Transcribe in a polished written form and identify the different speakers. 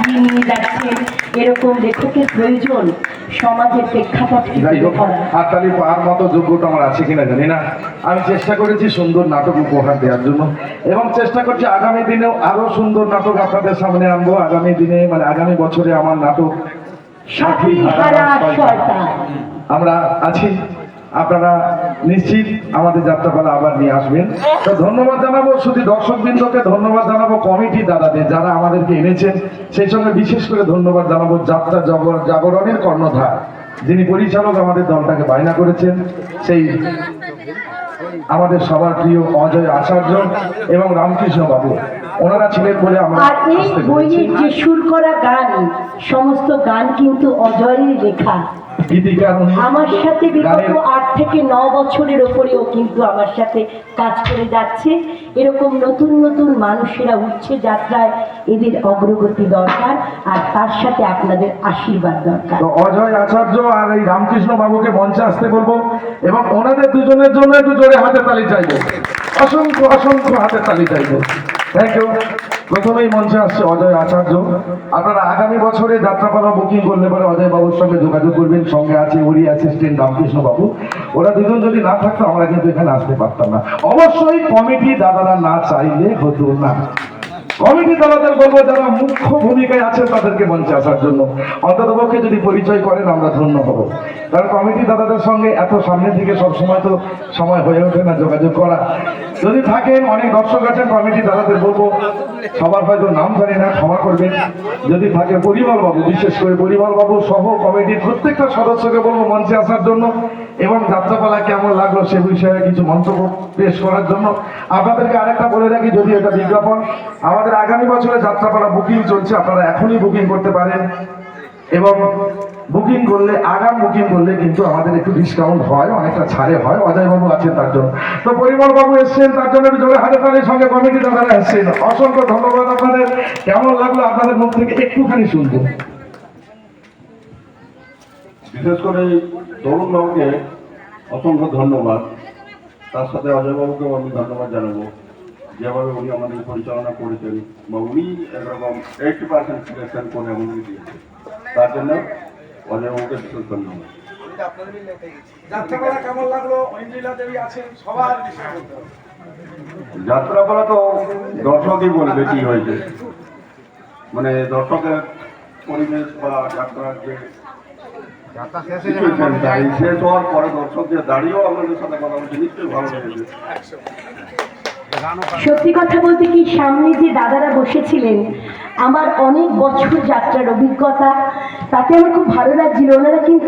Speaker 1: এগিয়ে নিয়ে যাচ্ছেন, এরকম লেখকের প্রয়োজন সমাজের প্রেক্ষাপট।
Speaker 2: হাততালি পাওয়ার মতো যোগ্যতা আমার আছে কিনা জানি না। আমি চেষ্টা করেছি সুন্দর নাটক উপহার দেওয়ার জন্য এবং চেষ্টা করছি আগামী দিনেও আরো সুন্দর নাটক আপনাদের সামনে আনবো। আগামী দিনে মানে আগামী বছরে আমার নাটক আমরা আছি, আপনারা নিশ্চিত আমাদের যাত্রাপালা আবার নিয়ে আসবেন। তো ধন্যবাদ জানাবো শুধু দর্শকবৃন্দকে, ধন্যবাদ জানাবো কমিটি দাদাদের যারা আমাদেরকে এনেছেন, সেই সঙ্গে বিশেষ করে ধন্যবাদ জানাবো যাত্রা জাগরণের কর্ণধার যিনি পরিচালক আমাদের দলটাকে বায়না করেছেন, সেই আমাদের সবার প্রিয় অজয় আচার্য এবং রামকৃষ্ণ বাবু। ওনারা ছিলেন বলে আমরা
Speaker 1: এই বইয়ের যে সুর করা গান, সমস্ত গান কিন্তু অজয়ের লেখা। আমার সাথে বিগত 8 থেকে 9 বছরের ওপরেও কিন্তু আমার সাথে কাজ করে যাচ্ছে। এরকম নতুন নতুন মানুষেরা উঠছে যাত্রায়, এদের অগ্রগতি দরকার আর তার সাথে আপনাদের আশীর্বাদ দরকার।
Speaker 2: অজয় আচার্য আর এই রামকৃষ্ণ বাবুকে মঞ্চে আসতে বলবো এবং ওনাদের দুজনের জন্য একটু জোরে হাতে তালি চাইবো, অসংখ্য অসংখ্য হাতে তালি চাইবো। Thank you. প্রথমেই মঞ্চে আসছে অজয় আচার্য। আপনারা আগামী বছরে যাত্রাপালা বুকিং করলে পরে অজয় বাবুর সঙ্গে যোগাযোগ করবেন। সঙ্গে আছে ওরই অ্যাসিস্ট্যান্ট রামকৃষ্ণ বাবু। ওরা দুজন যদি না থাকতো আমরা কিন্তু এখানে আসতে পারতাম না। অবশ্যই কমিটি দাদারা না চাইলে হতো না। কমিটি দাদাদের বলবো যারা মুখ্য ভূমিকায় আছেন তাদেরকে মঞ্চে আসার জন্য, অন্ততপক্ষে যদি পরিচয় করেন আমরা ধন্য হব। কারণ কমিটি দাদাদের সঙ্গে এত সামনে থেকে সবসময় তো সময় হয়ে ওঠে না যোগাযোগ করা। যদি থাকেন, অনেক দর্শক আছেন, কমিটি দাদাদের বলবো, সবার হয়তো নাম জানি না, ক্ষমা করবেন। যদি থাকে পরিমল বাবু, বিশেষ করে পরিমল বাবু সহ কমিটির প্রত্যেকটা সদস্যকে বলবো মঞ্চে আসার জন্য এবং যাত্রাপালা কেমন লাগলো সে বিষয়ে কিছু মন্তব্য পেশ করার জন্য। আপনাদেরকে আরেকটা বলে রাখি, যদি এটা বিজ্ঞাপন, আমাদের আগামী বছরে যাত্রাপালা বুকিং চলছে, আপনারা এখনই বুকিং করতে পারেন এবং বুকিং করলে বুকিং করলে কিন্তু আমাদের একটু ডিসকাউন্ট হয়, অনেকটা ছাড়ে হয়। অজয় বাবু আছেন তার জন্য, তো পরিমল বাবু এসছেন তার জন্য একটু জোরে হাতে তালির সঙ্গে কমিটি দাদারা এসছেন। অসংখ্য ধন্যবাদ আপনাদের। কেমন লাগলো আপনাদের মুখ থেকে একটুখানি শুনবো।
Speaker 3: বিশেষ করে তরুণ বাবুকে অসংখ্য ধন্যবাদ, তার সাথে অজয় বাবুকেও আমি ধন্যবাদ জানাবো যেভাবে উনি আমাদের পরিচালনা করেছেন বা উনি একরকম 80% সিলেকশন করে আমাদের দিয়েছেন, তার জন্য অজয় বাবুকে বিশেষ ধন্যবাদ। যাত্রাপালা তো দর্শকই বলবে কি হয়েছে, মানে দর্শকের পরিবেশ বা যাত্রার যে শেষ হওয়ার পরে দর্শকদের দাঁড়িয়েও আপনাদের সাথে কথা বলছে, নিশ্চয়ই ভালো লেগেছে।
Speaker 1: সত্যি কথা বলতে কি, সামনে যে দাদারা বসেছিলেন, আমার অনেক বছর যাত্রার অভিজ্ঞতা, তাতে আমার খুব ভালো লাগছিল। ওনারা কিন্তু